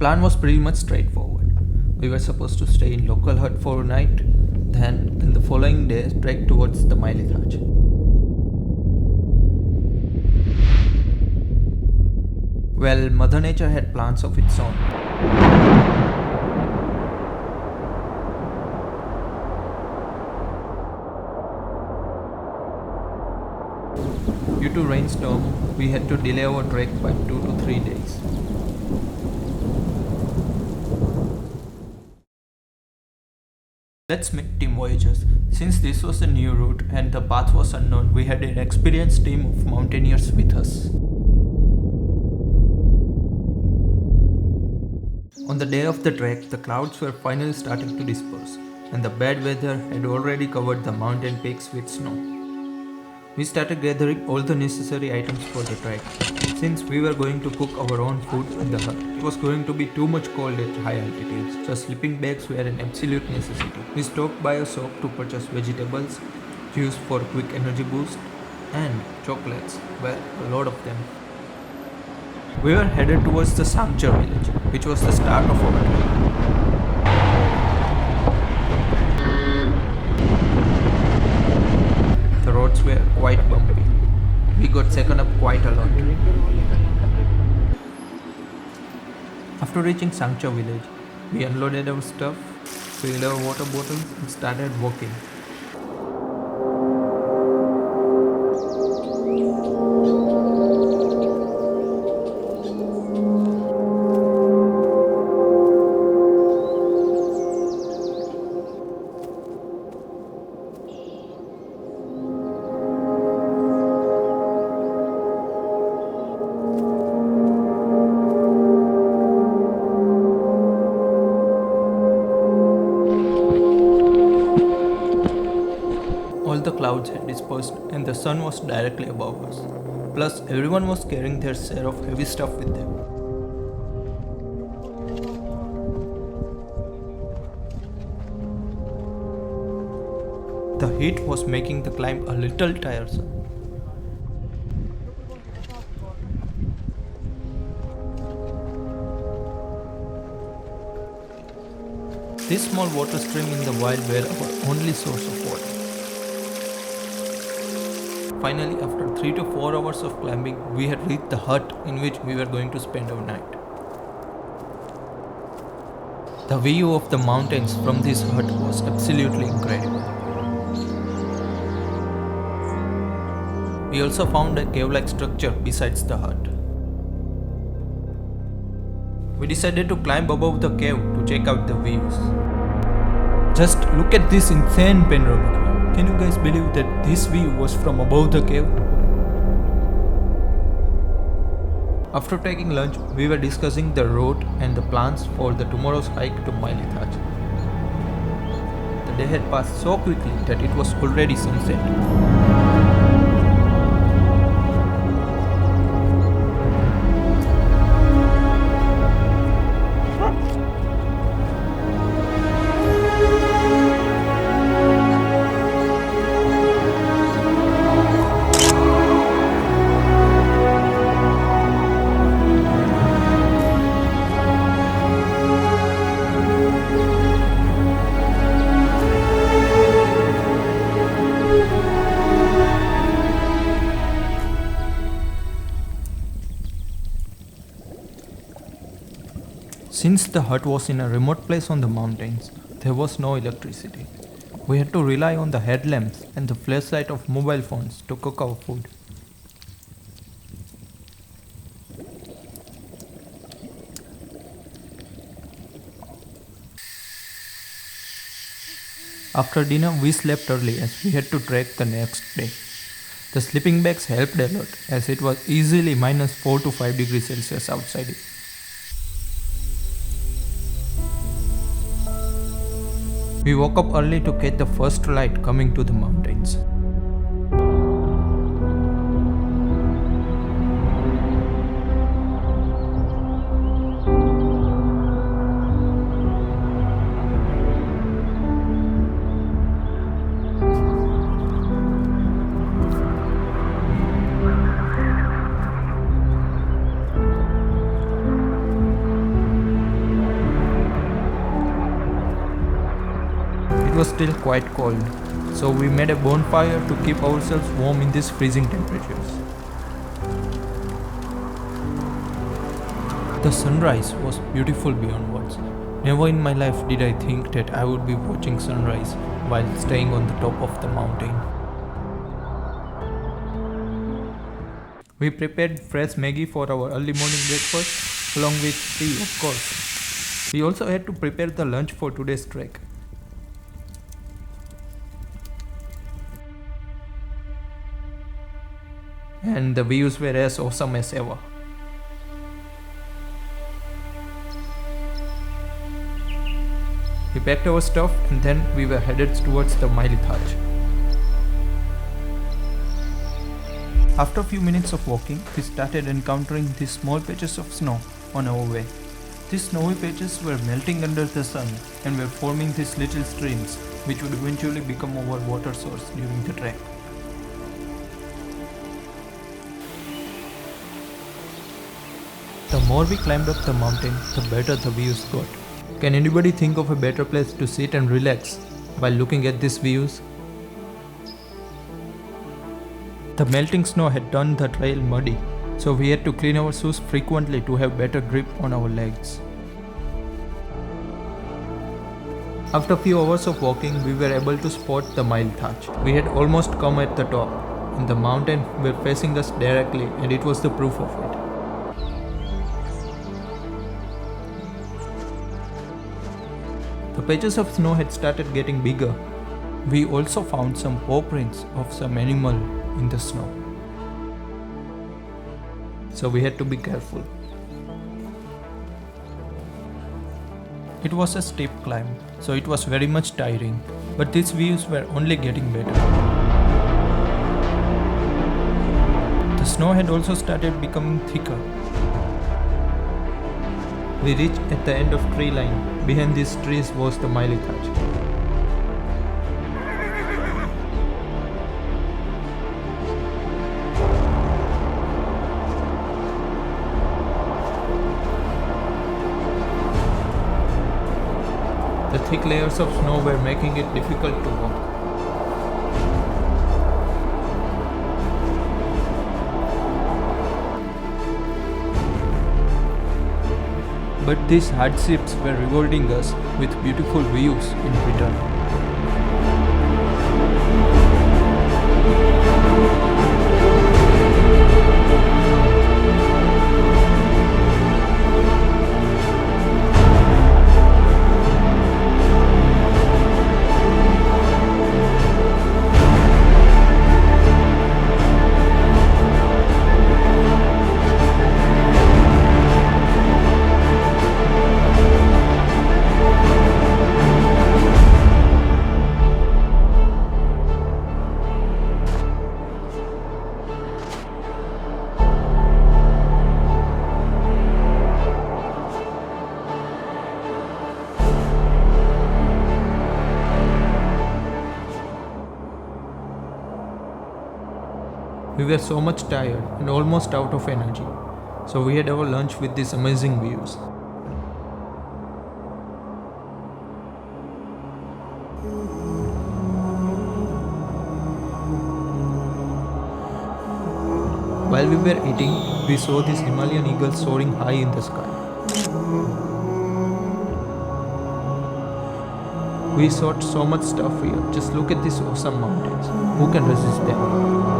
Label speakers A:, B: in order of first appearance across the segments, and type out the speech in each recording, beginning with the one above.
A: plan was pretty much straightforward. We were supposed to stay in local hut for a night, then in the following day trek towards the Mahili Thatch. Well, Mother Nature had plans of its own. Due to rainstorm, we had to delay our trek by 2 to 3 days. Let's meet Team Voyagers. Since this was a new route and the path was unknown, we had an experienced team of mountaineers with us. On the day of the trek, the clouds were finally starting to disperse, and the bad weather had already covered the mountain peaks with snow. We started gathering all the necessary items for the trek. Since we were going to cook our own food in the hut, it was going to be too much cold at high altitudes, so sleeping bags were an absolute necessity. We stopped by a shop to purchase vegetables, juice for a quick energy boost, and chocolates, well, a lot of them. We were headed towards the Sanchar village, which was the start of our trek. The roads were quite bumpy. We got shaken up quite a lot. After reaching Sanchar village, we unloaded our stuff, filled our water bottles and started walking. All the clouds had dispersed and the sun was directly above us. Plus, everyone was carrying their share of heavy stuff with them. The heat was making the climb a little tiresome. This small water stream in the wild were our only source of water. Finally, after 3 to 4 hours of climbing, we had reached the hut in which we were going to spend our night. The view of the mountains from this hut was absolutely incredible. We also found a cave-like structure besides the hut. We decided to climb above the cave to check out the views. Just look at this insane panorama. Can you guys believe that this view was from above the cave? After taking lunch, we were discussing the route and the plans for the tomorrow's hike to Mahili Thatch. The day had passed so quickly that it was already sunset. Since the hut was in a remote place on the mountains, there was no electricity. We had to rely on the headlamps and the flashlight of mobile phones to cook our food. After dinner, we slept early as we had to trek the next day. The sleeping bags helped a lot as it was easily minus 4 to 5 degrees Celsius outside it. We woke up early to catch the first light coming to the mountains. was still quite cold, so we made a bonfire to keep ourselves warm in these freezing temperatures. The sunrise was beautiful beyond words. Never in my life did I think that I would be watching sunrise while staying on the top of the mountain. We prepared fresh Maggi for our early morning breakfast, along with tea, of course. We also had to prepare the lunch for today's trek. And the views were as awesome as ever. We packed our stuff and then we were headed towards the Mahili Thatch. After a few minutes of walking, we started encountering these small patches of snow on our way. These snowy patches were melting under the sun and were forming these little streams which would eventually become our water source during the trek. The more we climbed up the mountain, the better the views got. Can anybody think of a better place to sit and relax while looking at these views? The melting snow had turned the trail muddy, so we had to clean our shoes frequently to have better grip on our legs. After a few hours of walking, we were able to spot the Mahili Thatch. We had almost come at the top, and the mountain were facing us directly, and it was the proof of it. The patches of snow had started getting bigger. We also found some paw prints of some animal in the snow. So we had to be careful. It was a steep climb, so it was very much tiring, but these views were only getting better. The snow had also started becoming thicker. We reached at the end of tree line. Behind these trees was the Mahili Thatch. The thick layers of snow were making it difficult to walk. But these hardships were rewarding us with beautiful views in return. We were so much tired and almost out of energy, so we had our lunch with these amazing views. While we were eating, we saw this Himalayan eagle soaring high in the sky. We saw so much stuff here. Just look at these awesome mountains. Who can resist them?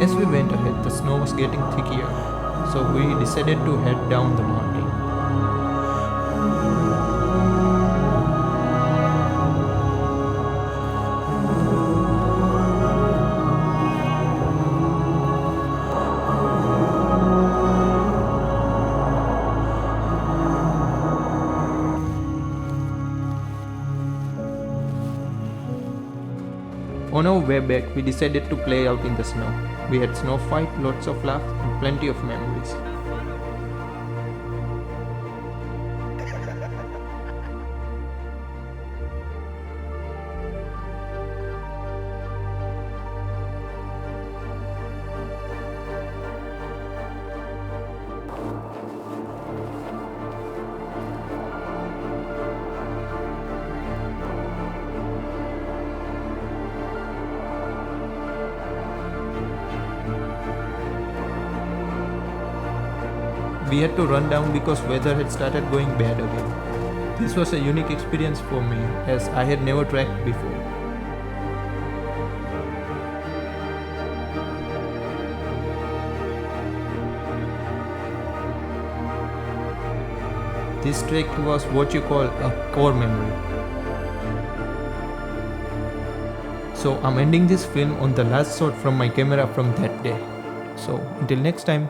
A: As we went ahead, the snow was getting thicker, so we decided to head down the mountain. On our way back, we decided to play out in the snow. We had snow fight, lots of laughs, and plenty of memories. We had to run down because weather had started going bad again. This was a unique experience for me as I had never trekked before. This trek was what you call a core memory. So I'm ending this film on the last shot from my camera from that day. So until next time.